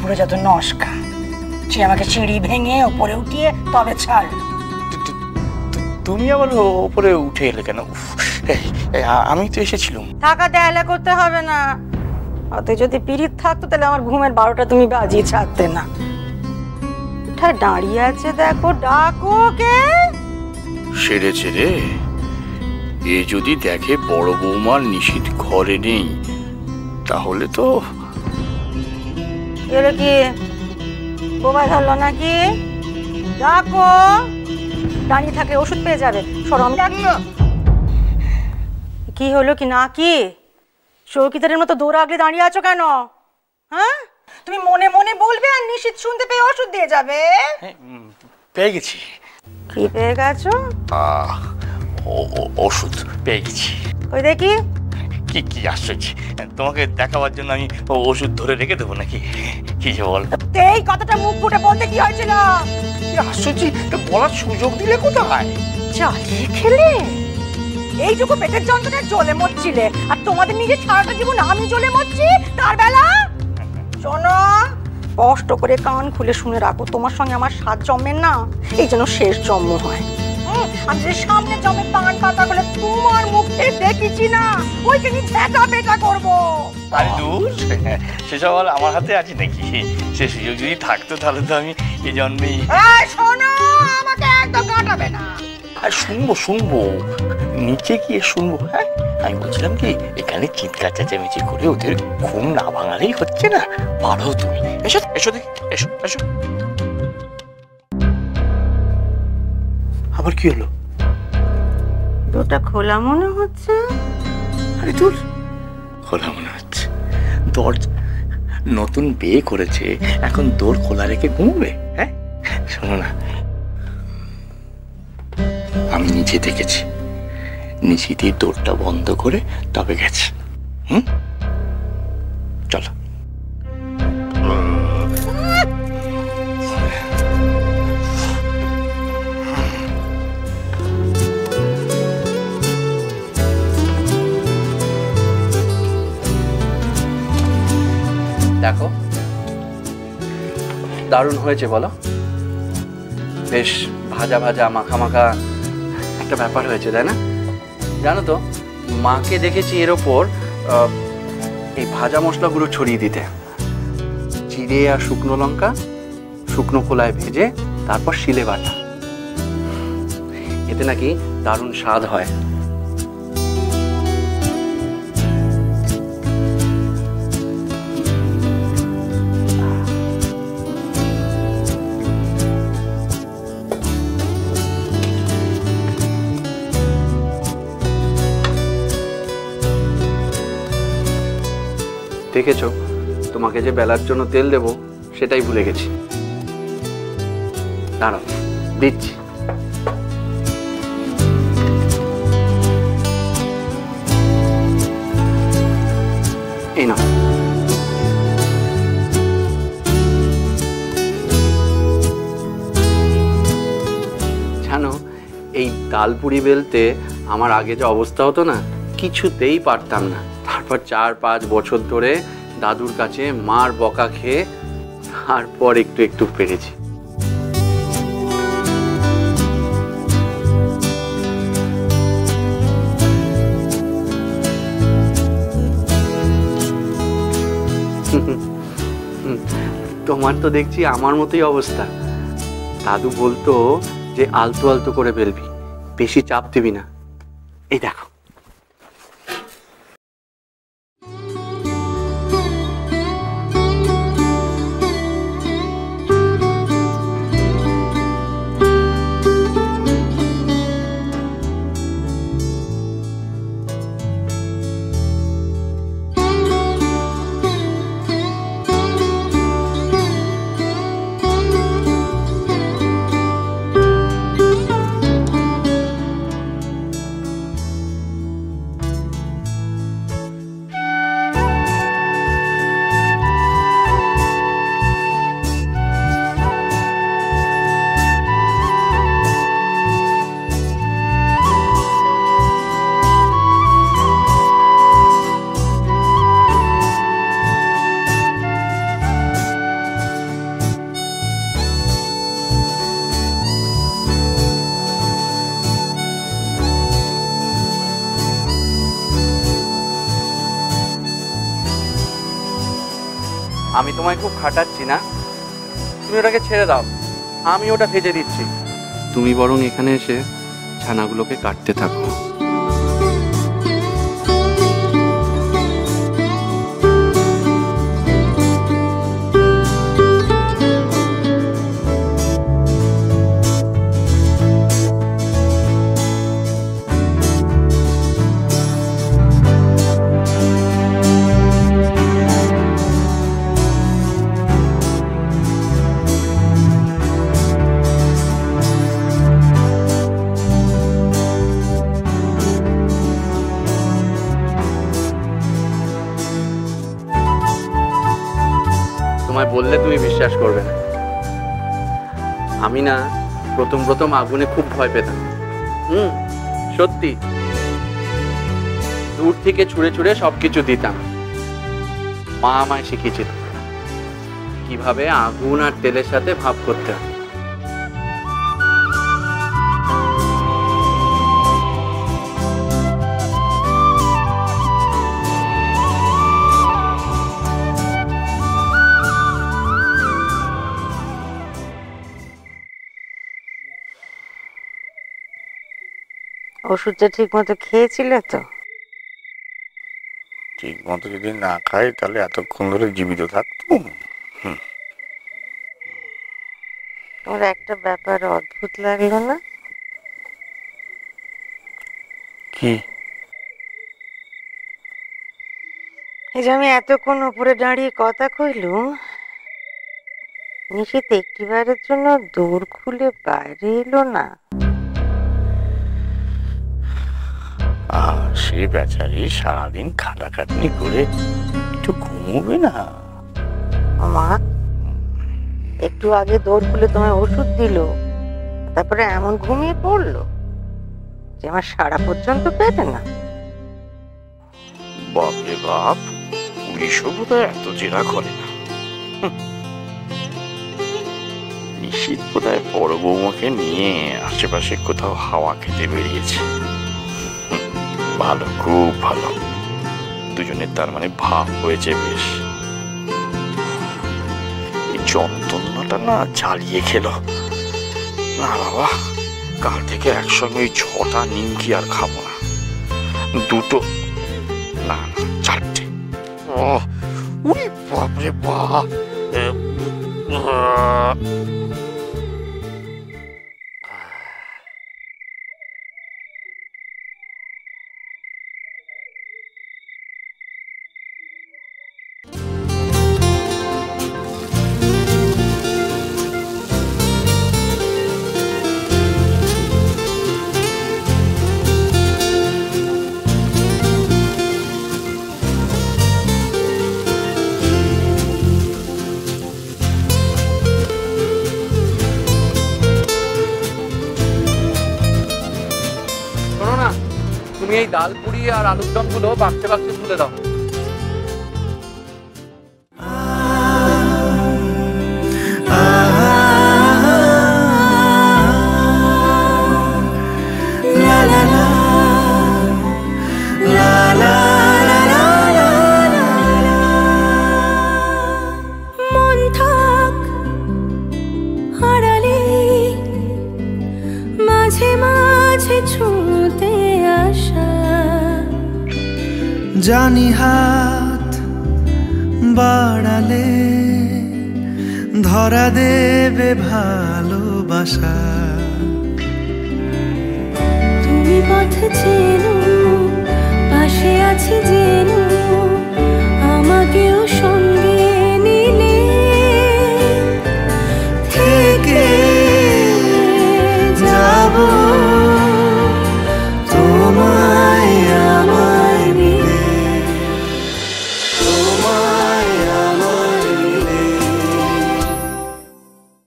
পুরো যত নস্কা, সে আমাকে সিঁড়ি ভেঙে ওপরে উঠিয়ে তবে ছাড়। তুমি আবার ওপরে উঠে এলে কেন? আমি তো এসেছিলাম। টাকা দেয়ালে করতে হবে না, অত যদি পিরিত থাকতো তাহলে আমার ঘুমের 12টা তুমি বাজিয়ে ছাড়তে না। কোথায় দাঁড়িয়ে আছে দেখো, ডাকো কে। সেরেছে রে, এ যদি দেখে বড় বৌমার নিশীথ ঘরে নেই তাহলে তো। কি বোবাই ধরলো নাকি? ডাকো, দাঁড়িয়ে থাকলে ওষুধ পেয়ে যাবে। সরো, আমি ডাকলো। কি হলো কি না কি? চৌকিদারের মতো দৌড় আগলে দাঁড়িয়ে আছো কেন? হ্যাঁ, তুমি মনে মনে বলবে আর নিশীথ শুনতে পেয়ে ওষুধ দিয়ে যাবে। পেয়ে গেছি। কি পেয়ে গেছো? ওষুধ পেয়ে গেছি। ওই দেখি। কি কি আশ্চর্য, তোমাকে দেখাবার জন্য আমি ওষুধ ধরে রেখে দেবো নাকি? কি যে বল, এই কথাটা মুখ ফুটে বলতে কি হয়েছিল? আশ্চর্য, বলার সুযোগ দিলে কোথায়? চালিয়ে খেলে এইটুকু পেটের যন্ত্রণায় জ্বলে মরছিলে, আর তোমাদের নিজের সারাটা জীবন আমি জ্বলে মরছি তার বেলা। শোনো, কষ্ট করে কান খুলে শুনে রাখো, তোমার সঙ্গে আমার 7 জন্মের না, এই যেন শেষ জন্ম হয়। আমি যে সামনে জমে পান পাতা করে তোমার মুখে দেখেছি না, ওইখানে ঝেঁটা পেটা করবো। আরে দূর, সেসব আমার হাতে আছে নাকি? সে সুযোগ যদি থাকতো তাহলে তো আমি এই জন্মেই। শোনো, আমাকে একদম কাটাবে না। আর শুনবো নিচে গিয়ে শুনবো। হ্যাঁ, আমি বলছিলাম কি, এখানে চিৎকার চেঁচামেচি করে ওদের ঘুম না ভাঙালেই হচ্ছে না। পারো তুমি, এসো এসো দেখি, এসো এসো। আবার কি হলো? দুটা খোলা মনে হচ্ছে। আরে দূর, খোলা মনে হচ্ছে? দরজা নতুন বিয়ে করেছে, এখন দোর খোলা রেখে ঘুমবে? হ্যাঁ, শোনো না, আমি নিচে দেখেছি, নিচে দোরটা বন্ধ করে তবে গেছে। চলো। দেখো, দারুণ হয়েছে বলো? বেশ ভাজা ভাজা মাখা মাখা একটা ব্যাপার হয়েছে, তাই না? জানো তো, মাকে দেখেছি এর ওপর এই ভাজা মশলাগুলো ছড়িয়ে দিতে, জিরে আর শুকনো লঙ্কা শুকনো খোলায় ভেজে তারপর শিলে বাটা। এতে নাকি দারুণ স্বাদ হয়। দেখেছো, তোমাকে যে বেলার জন্য তেল দেবো সেটাই ভুলে গেছি। দাঁড়াও, দিচ্ছি। এই নাও। জানো, এই ডালপুরি বেলতে আমার আগে যে অবস্থা হতো না, কিছুতেই পারতাম না। তারপর 4-5 বছর ধরে দাদুর কাছে মার বকা খেয়ে তারপর একটু একটু পেরেছি। তোমার তো দেখছি আমার মতোই অবস্থা। দাদু বলতো যে আলতো আলতো করে বেলবি, বেশি চাপ দিবি না। এই দেখো, আমি তোমায় খুব খাটাচ্ছি না, তুমি ওটাকে ছেড়ে দাও, আমি ওটা ভেজে দিচ্ছি। তুমি বরং এখানে এসে ছানাগুলোকে কাটতে থাকো। তোমায় বললে তুমি বিশ্বাস করবে না, আমি না প্রথম প্রথম আগুনে খুব ভয় পেতাম। সত্যি, দূর থেকে ছুঁড়ে ছুঁড়ে সবকিছু দিতাম। মা আমায় শিখিয়েছিল কিভাবে আগুন আর তেলের সাথে ভাব করতে হয়। ওষুধটা ঠিক মতো খেয়েছিলে তো? ঠিক মতো যদি না খাই তাহলে এতক্ষণ ধরে জীবিত থাকতো। তোমার একটা ব্যাপার অদ্ভুত লাগলো না? কি? এই যে আমি এতক্ষণ উপরে দাঁড়িয়ে কথা কইলুম, নিশীথ একটিবারের জন্য দৌড় খুলে বাইরে এলো না। আর সে বেচারি সারাদিন খাটাখাটনি করে একটু ঘুমোবে না? মা একটু আগে দৌড় খুলে তোমায় ওষুধ দিল, তারপরে এমন ঘুমিয়ে পড়লো যে আমার সারা পর্যন্ত পেটে না। বাপরে বাপ, পুলিশও বোধহয় এত জেরা করে না। নিশ্চিত বোধহয় বড় বৌমাকে নিয়ে আশেপাশে কোথাও হাওয়া খেতে বেরিয়েছে। ভালো, খুব ভালো, দুজনের তার মানে ভাব হয়েছে বেশ। এই যন্ত্রণাটা না জ্বালিয়ে খেলো না বাবা। কাল থেকে একসঙ্গে ওই 6টা নিমকি আর খাবো না, 2টো না না 4টে। ওরে বাপরে বাপ। তুমি এই ডাল পুরি আর আলুর দম গুলো বাক্সে বাক্সে তুলে দাও। জানি হাত বাড়ালে ধরা দেবে ভালোবাসা। তুমি পথ চেনো, পাশে আছি যে